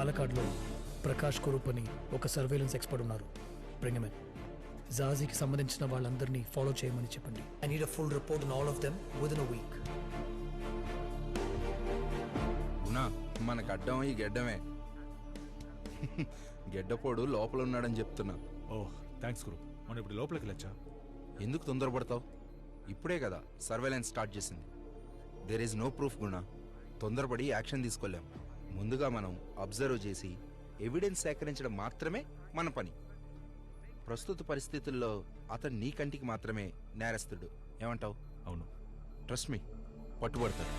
పాలకాడ్లో ప్రకాష్ కురూప్ అని ఒక surveillance expert ఉన్నారు. Bring him in. జాజీకి సంబంధించిన వాళ్ళందరినీ ఫాలో చేయమని చెప్పండి. I need a full report on all of them within a week. మన గడ్డం ఈ గడ్డమే. గెడ్డపోడు లోపల ఉన్నాడని చెప్తున్నా. ఓహ్ థ్యాంక్స్ గురు. మనం ఇప్పుడు లోపలికి వెళ్ళొచ్చా? ఎందుకు తొందరపడతావు? ఇప్పుడే కదా సర్వేలెన్స్ స్టార్ట్ చేసింది. There is no proof Guna. తొందరపడి యాక్షన్ తీసుకోలేం. ముందుగా మనం అబ్జర్వ్ చేసి ఎవిడెన్స్ సేకరించడం మాత్రమే మన పని. ప్రస్తుత పరిస్థితుల్లో అతను నీ కంటికి మాత్రమే నేరస్తుడు. ఏమంటావు? అవును, ట్రస్ట్ మీ, పట్టుబడతాడు.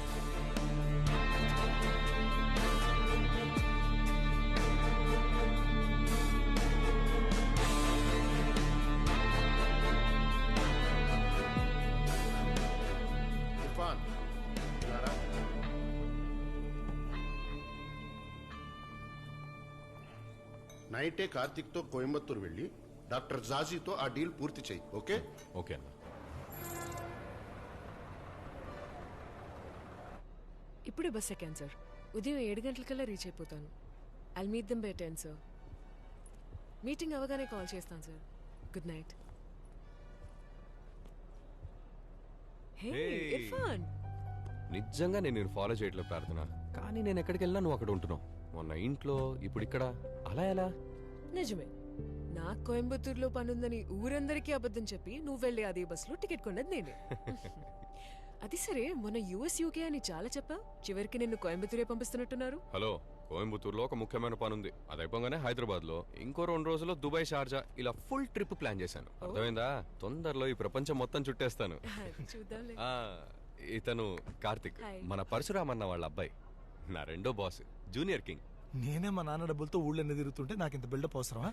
నైటే కార్తిక్తో కోయంబత్తూరు వెళ్ళి డాక్టర్ జాజీతో ఆ డీల్ పూర్తి చేయి. ఓకే? ఓకే అన్న. ఇప్పుడే బస్ ఎక్కాను సార్. ఉదయం 7 గంటలకల్లా రీచ్ అయిపోతాను. I'll meet them by 10 sir. Meeting అవగానే కాల్ చేస్తాను sir. Good night. Hey Irfan, నిజంగా నేను ఫాలో చేయట్లేదు ప్రార్థన. కానీ నేను ఎక్కడికి వెళ్ళినా నువ్వు అక్కడ ఉంటున్నావు. మొన్న ఇంట్లో, ఇప్పుడు ఇక్కడ. అలా ఎలా? నిజమే. నాకు కోయంబత్తూరులో పనుందని ఊరందరికీ అబద్ధం చెప్పి నువ్వు వెళ్ళి అదే బస్సులో టికెట్ కొన్నది నేనే. అది సరే, మొన్న యుఎస్ యూకే అని చాలా చెప్పావు. చివరికి నిన్ను కోయంబత్తూరే పంపిస్తున్నట్టున్నారు. హలో, కోయంబత్తూరులో ఒక ముఖ్యమైన పని ఉంది. అది అయిపోగానే హైదరాబాద్ లో, ఇంకో 2 రోజుల్లో దుబాయ్, షార్జా, ఇలా ఫుల్ ట్రిప్ ప్లాన్ చేశాను. అర్థమైందా? తొందరలో ఈ ప్రపంచం మొత్తం చుట్టేస్తాను. చూద్దాంలే. ఇతను కార్తిక్, మన పరశురామ్ అన్న వాళ్ళ అబ్బాయి. నా రెండో బాస్, జూనియర్ కింగ్. నేనే మా నాన్న డబ్బులతో ఊళ్ళో తిరుగుతుంటే నాకు ఇంత బిల్డప్ అవసరమా?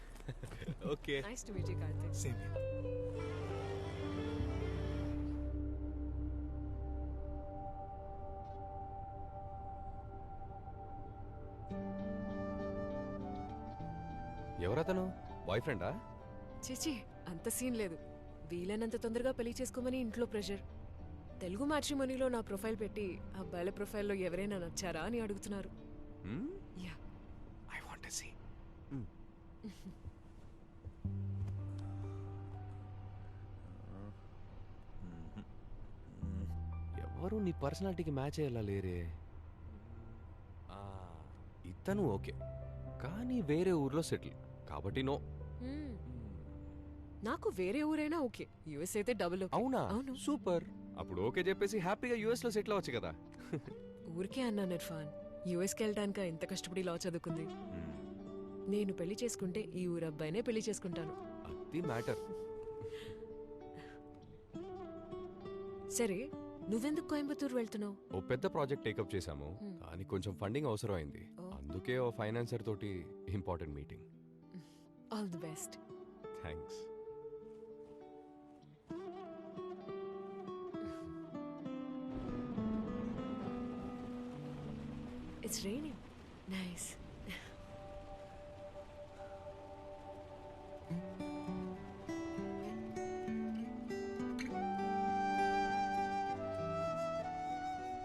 Okay, nice to meet you Karthik. Same here. ఎవరతను? బాయ్ ఫ్రెండా? చిచి, అంత సీన్ లేదు. వీలైనంత తొందరగా పెళ్లి చేసుకోమని ఇంట్లో ప్రెషర్. తెలుగు మ్యాట్రిమోనీలో నా ప్రొఫైల్ పెట్టి అబ్బాయిల ప్రొఫైల్లో ఎవరైనా నచ్చారా అని అడుగుతున్నారు. Yeah, I want to see. ఎవరు నీ పర్సనాలిటీకి మ్యాచ్ అయ్యేలా లేరే. ఇతను ఓకే, కానీ వేరే ఊర్లో సెటిల్ కాబట్టి నో. నాకు వేరే ఊరైనా ఓకే. యుఎస్ అయితే డబుల్ ఓకే. అవునా? అవును. సూపర్. అప్పుడు ఓకే చెప్పేసి హ్యాపీగా యుఎస్ లో సెటిల్ అవ్వచ్చు కదా. ఊరికే అన్నాను ఇర్ఫాన్. యుఎస్కి వెళ్ళడానికి ఎంత కష్టపడి లా చదువుకుంది. నేను పెళ్లి చేసుకుంటే ఈ ఊరు అబ్బాయినే పెళ్లి చేసుకుంటాను. అది మ్యాటర్. సరే, నువ్వెందుకు కోయంబత్తూరు వెళ్తున్నావు? ఓ పెద్ద ప్రాజెక్ట్ టేకప్ చేశాము. దానికి కొంచెం ఫండింగ్ అవసరం అయింది. అందుకే ఓ ఫైనాన్సర్ తోటి important meeting. All the best. Thanks. It's raining. Nice.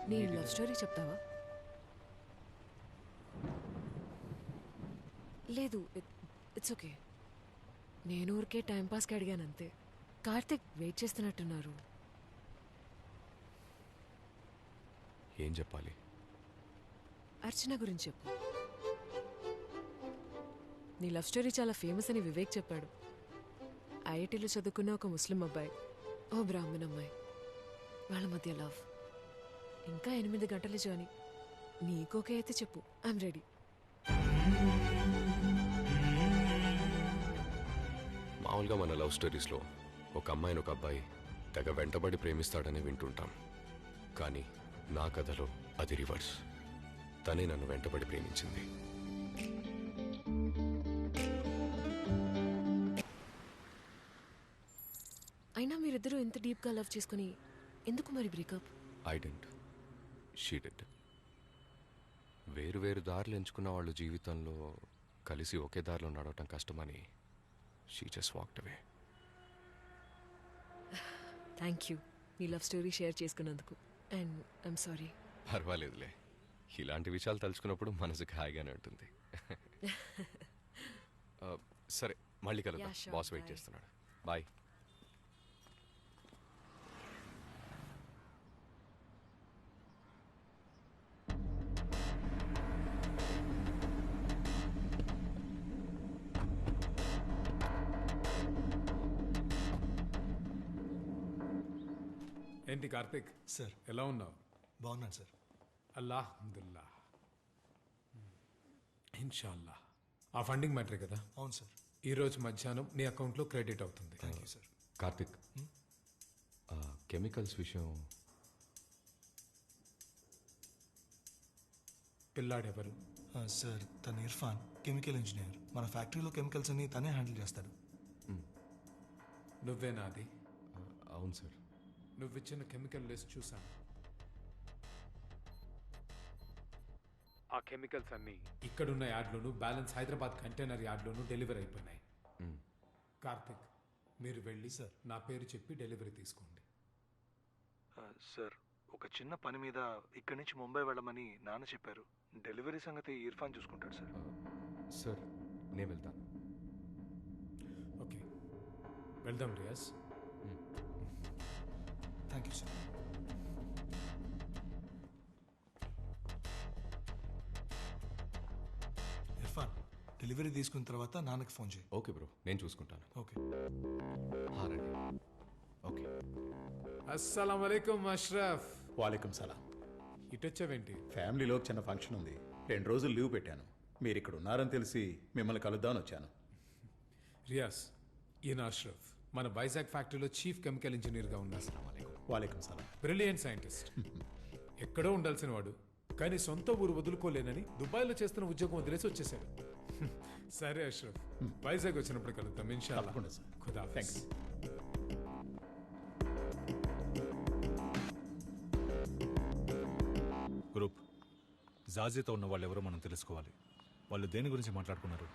నీ లవ్ స్టోరీ చెప్తావా? లేదు, ఇట్స్ ఓకే. నేను ఊరికే టైంపాస్కి అడిగానంతే. కార్తిక్ వెయిట్ చేస్తున్నట్టున్నారు. ఏం చెప్పాలి? అర్చన గురించి చెప్పు. నీ లవ్ స్టోరీ చాలా ఫేమస్ అని వివేక్ చెప్పాడు. ఐఐటీలో చదువుకున్న ఒక ముస్లిం అబ్బాయి, ఓ బ్రాహ్మణ్ అమ్మాయి, వాళ్ళ మధ్య లవ్. ఇంకా 8 గంటల జర్నీ. నీకోకే అయితే చెప్పు, ఐఎమ్ రెడీ. మామూలుగా మన లవ్ స్టోరీస్లో ఒక అమ్మాయిని ఒక అబ్బాయి తెగ వెంటబడి ప్రేమిస్తాడని వింటుంటాం. కానీ నా కథలో అది రివర్స్. తనే నన్ను వెంటబడి ప్రేమించింది. అయినా మీరిద్దరూ ఎంత డీప్గా లవ్ చేసుకుని ఎందుకు మరి breakup? I didn't, she did. వేరు దారులు ఎంచుకున్న వాళ్ళు జీవితంలో కలిసి ఒకే దారిలో నడవటం కష్టమని she just walked away. Thank you నీ లవ్ స్టోరీ షేర్ చేసుకున్నందుకు. And I'm sorry. పర్వాలేదులే, ఇలాంటి విషయాలు తలుచుకున్నప్పుడు మనసుకు హాయిగానే ఉంటుంది. సరే మళ్ళీ కలుద్దాం. Yeah, sure. Boss wait Bye. చేస్తున్నాడు. బాయ్. ఏంటి కార్తిక్, సార్ ఎలా ఉన్నావు? బాగున్నాను సార్. అల్లాహమ్దుల్లా, ఇన్షాల్లా. ఆ ఫండింగ్ మ్యాటరే కదా, అవును సార్. ఈ రోజు మధ్యాహ్నం నీ అకౌంట్లో క్రెడిట్ అవుతుంది. Thank you sir. Karthik, chemicals విషయం పిల్లాడెవరు? సార్ తన ఇర్ఫాన్ కెమికల్ ఇంజనీర్. మన ఫ్యాక్టరీలో కెమికల్స్ అన్ని తనే హ్యాండిల్ చేస్తాడు. నువ్వేనా అది? అవును సార్. నువ్విచ్చిన కెమికల్ లిస్ట్ చూసాను. ఆ కెమికల్స్ అన్ని ఇక్కడున్న యార్డ్లోను, బ్యాలెన్స్ హైదరాబాద్ కంటైనర్ యార్డ్లోను డెలివరీ అయిపోయినాయి. కార్తిక్, మీరు వెళ్ళి సార్. నా పేరు చెప్పి డెలివరీ తీసుకోండి. సార్ ఒక చిన్న పని మీద ఇక్కడి నుంచి ముంబై వెళ్ళమని నాన్న చెప్పారు. డెలివరీ సంగతి ఇర్ఫాన్ చూసుకుంటాడు సార్. సార్ నేను వెళ్తాను. ఓకే, వెళ్దాం Riyaz. Thank you sir. Irfan, delivery తీసుకున్న తర్వాత నాన్నకి ఫోన్ చేయి. ఓకే బ్రో, నేను చూసుకుంటాను. ఓకే. రండి. ఓకే. అస్సలం వలైకుం అష్రఫ్. వాలేకుం సలాం. ఇటొచ్చావేంటి? ఫ్యామిలీలో చిన్న ఫంక్షన్ ఉంది, 2 రోజులు లీవ్ పెట్టాను. మీరు ఇక్కడ ఉన్నారని తెలిసి మిమ్మల్ని కలుద్దామని వచ్చాను. రియాజ్, ఈయన అష్రఫ్ మన వైజాగ్ ఫ్యాక్టరీలో చీఫ్ కెమికల్ ఇంజనీర్గా ఉన్నారు. వాలేకుం సలాం. Brilliant scientist. ఎక్కడో ఉండాల్సిన వాడు, కానీ సొంత ఊరు వదులుకోలేనని దుబాయ్లో చేస్తున్న ఉద్యోగం వదిలేసి వచ్చేసాడు. సరే అష్రఫ్, వైజాగ్ వచ్చినప్పుడు కలుద్దాం ఇన్షాల్లా. తప్పకుండా సార్. ఖుదాఫిజ్. Thank you. గ్రూప్ జాజీతో ఉన్న వాళ్ళు ఎవరో మనం తెలుసుకోవాలి. వాళ్ళు దేని గురించి మాట్లాడుకున్నారు?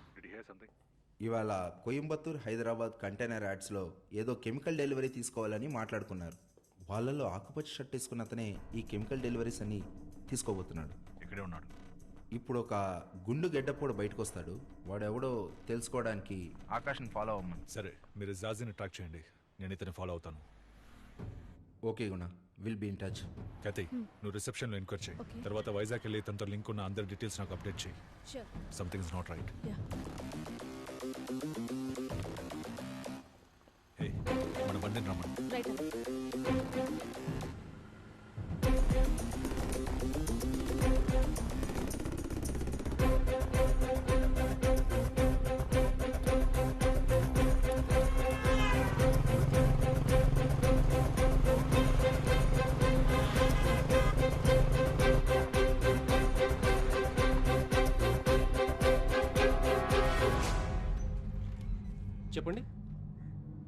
ఇవాళ కోయంబత్తూర్ హైదరాబాద్ కంటైనర్ యాడ్స్లో ఏదో కెమికల్ డెలివరీ తీసుకోవాలని మాట్లాడుకున్నారు. వాళ్ళలో ఆకుపచ్చ షర్ట్ వేసుకున్న అతనే ఈ కెమికల్ డెలివరీస్ అని తీసుకోబోతున్నాడు. ఇక్కడే ఉన్నాడు. ఇప్పుడు ఒక గుండు గెడ్డపోడు బయటకు వస్తాడు. వాడు ఎవడో తెలుసుకోవడానికి ఆకాశం ఫాలో అవ్వమని. సరే, మీరు జాజీని ట్రాక్ చేయండి, నేను ఇతన్ని ఫాలో అవుతాను. Okay Guna, will be in touch. Kathi, నువ్వు రిసెప్షన్లో ఎంక్వైరీ చేయి. తర్వాత వైజాగ్ వెళ్ళి తనతో లింక్ ఉన్న అందరి డీటెయిల్స్ నాకు అప్డేట్ చేయి. Something is not right. Hey, మన బండిని రమ్మని. చెప్పండి.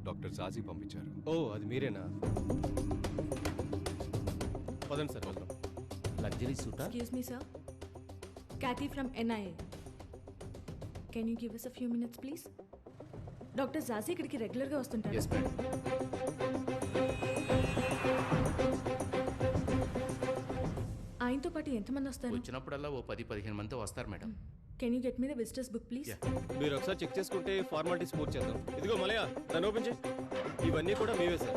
డాక్టర్ జాజీ పంపించారు. ఓ, అది మీరేనా? పదండి సార్, వెళ్దాం. Luxury సూటా? Excuse me, sir. Kathy from NIA. Can you give us a few minutes, please? Doctor Jaji ఇక్కడికి రెగ్యులర్గా వస్తుంటారు. Yes madam. ఆయనతో పాటు ఎంతమంది వస్తారు? వచ్చినప్పుడల్లా ఓ 10-15 మంది వస్తారు madam. Can you get me the visitors book please? మీరు ఒకసారి చెక్ చేసుకుంటే ఫార్మాలిటీస్ పూర్తి చేద్దాం. ఇదిగో మలయా, దాన్ని ఓపెన్ చేయి. ఇవన్నీ కూడా మీవే sir.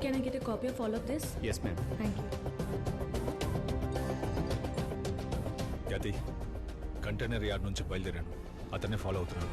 Can I get a copy of all of this? Yes madam. Thank you. కతి, కంటైనర్ యార్డ్ నుంచి బయలుదేరాను, అతన్నే ఫాలో అవుతున్నాను.